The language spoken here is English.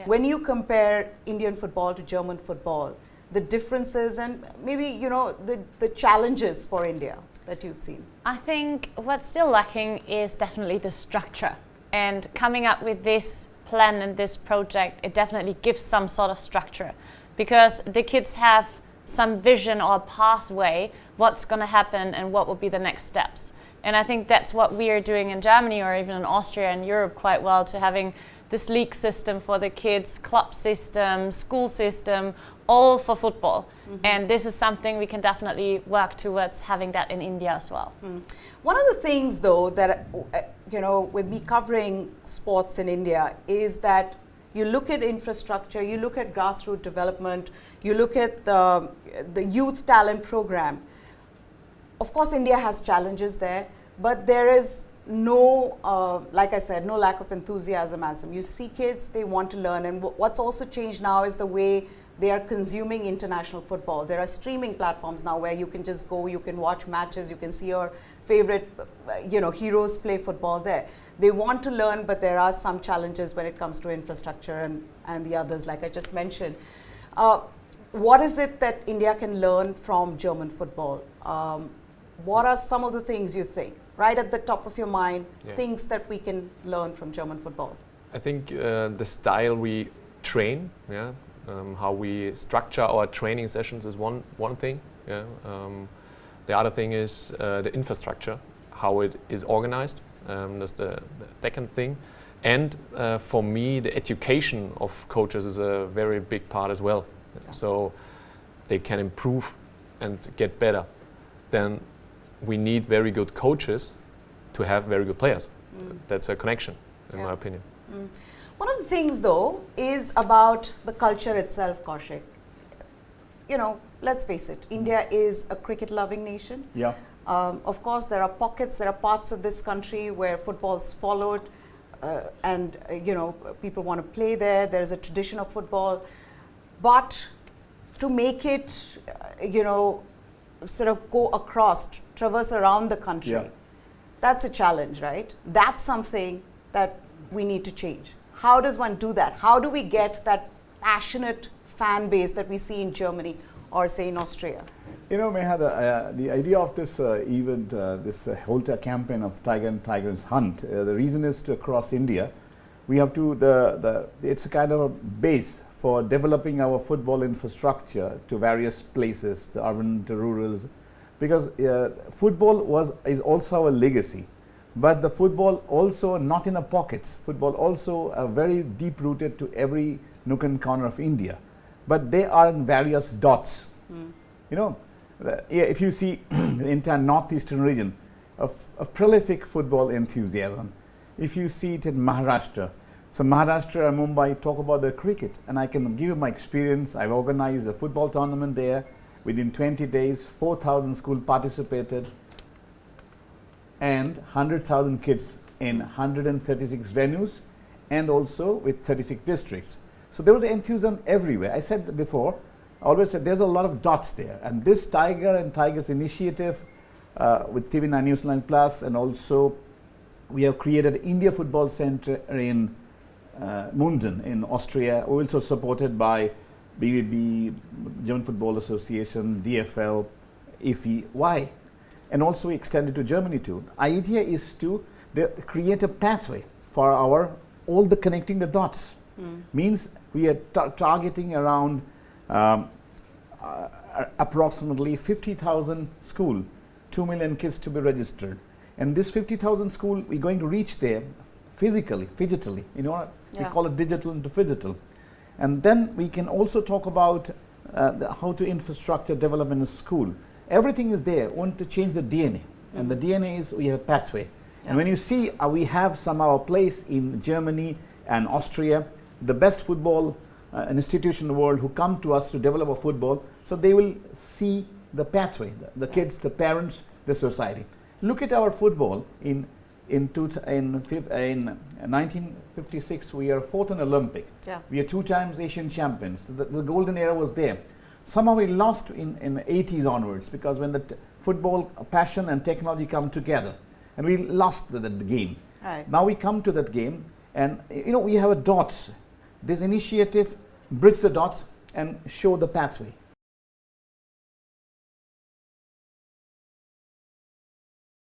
When you compare Indian football to German football, the differences and maybe, you know, the challenges for India that you've seen? I think what's still lacking is definitely the structure. And coming up with this plan and this project, it definitely gives some sort of structure, because the kids have some vision or pathway, what's going to happen and what will be the next steps. And I think that's what we are doing in Germany or even in Austria and Europe quite well, to having this league system for the kids, club system, school system, all for football. And this is something we can definitely work towards having that in India as well. One of the things though that, you know, with me covering sports in India is that you look at infrastructure, you look at grassroots development, you look at the youth talent program. Of course, India has challenges there, but there is no, like I said, no lack of enthusiasm as them. You see kids, they want to learn. And what's also changed now is the way they are consuming international football. There are streaming platforms now where you can just go, you can watch matches, you can see your favorite, you know, heroes play football there. They want to learn, but there are some challenges when it comes to infrastructure and the others, like I just mentioned. What is it that India can learn from German football? What are some of the things you think, right at the top of your mind, things that we can learn from German football? I think the style we train, how we structure our training sessions is one thing. The other thing is the infrastructure, how it is organized. That's the second thing. And for me, the education of coaches is a very big part as well. So they can improve and get better. Then we need very good coaches to have very good players. That's a connection, in my opinion. One of the things though is about the culture itself, Kaushik. You know, let's face it, India is a cricket loving nation. Of course, there are pockets, there are parts of this country where football's followed and, you know, people want to play there. There's a tradition of football. But to make it, you know, sort of go across, traverse around the country, that's a challenge, right? That's something that we need to change. How does one do that? How do we get that passionate fan base that we see in Germany or say in Austria? You know, Meha, the idea of this event, this whole campaign of Tiger and Tiger's Hunt, the reason is to across India, we have to, it's a kind of a base for developing our football infrastructure to various places, the urban to rural, because football is also our legacy. But the football also not in the pockets, football also very deep rooted to every nook and corner of India. But they are in various dots. You know, if you see the entire northeastern region, a prolific football enthusiasm. If you see it in Maharashtra, so Maharashtra and Mumbai talk about the cricket, and I can give you my experience. I've organized a football tournament there. Within 20 days, 4,000 schools participated, and 100,000 kids in 136 venues, and also with 36 districts. So there was enthusiasm everywhere. I said before, I always said there's a lot of dots there, and this Tiger and Tigers initiative with TV9 Newsline Plus, and also we have created India Football Center in Munden in Austria, also supported by BVB, German Football Association, DFL, IFI. Why? And also extended to Germany too. The idea is to create a pathway for all the connecting the dots. Means we are targeting around approximately 50,000 schools, 2 million kids to be registered. And this 50,000 school, we're going to reach there physically, digitally. You know, we call it digital into phygital. And then we can also talk about how to infrastructure development in school. Everything is there. We want to change the DNA. And the DNA is we have a pathway. And when you see we have some of our place in Germany and Austria, the best football institution in the world who come to us to develop a football, so they will see the pathway, the kids, the parents, the society. Look at our football in 1956, we are fourth in Olympic. We are 2 times Asian champions. The golden era was there. Somehow we lost in the 80s onwards, because when the football passion and technology come together, and we lost the game. Now we come to that game, and you know, we have a dots. this initiative bridge the dots and show the pathway.